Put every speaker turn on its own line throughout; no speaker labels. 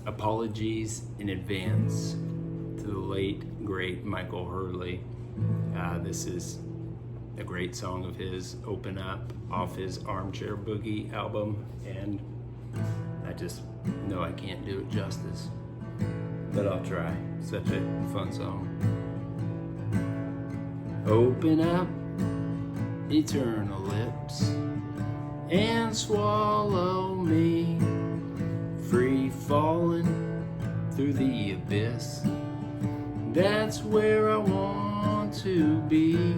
Apologies in advance to the late, great Michael Hurley. This is a great song of his, Open Up, off his Armchair Boogie album, and I just know I can't do it justice, but I'll try. Such a fun song. Open up, eternal lips, and swallow me, free falling through the abyss. That's where I want to be.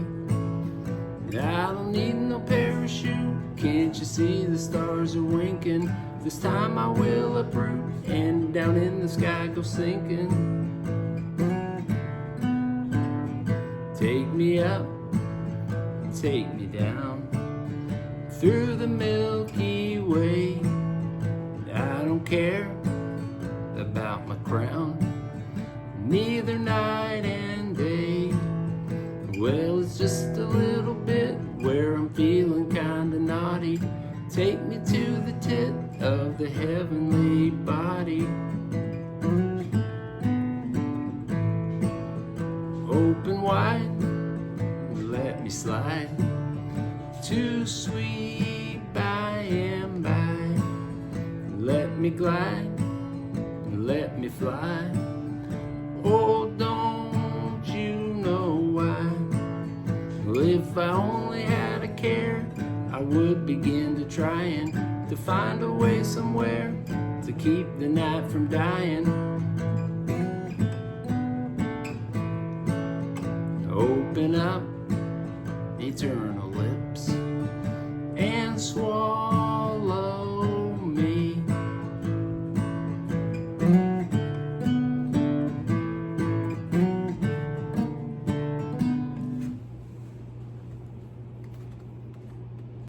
I don't need no parachute. Can't you see the stars are winking? This time I will uproot and down in the sky go sinking. Take me up, take me down through the Milky Way. I don't care about my crown, neither night and day. Well, it's just a little bit where I'm feeling kinda naughty. Take me to the tit of the heavenly body. Open wide, let me slide. Too sweet by and by. Let me glide, let me fly. Oh, don't you know why? Well, if I only had a care, I would begin to trying to find a way somewhere to keep the night from dying. Open up, eternal lips, and swallow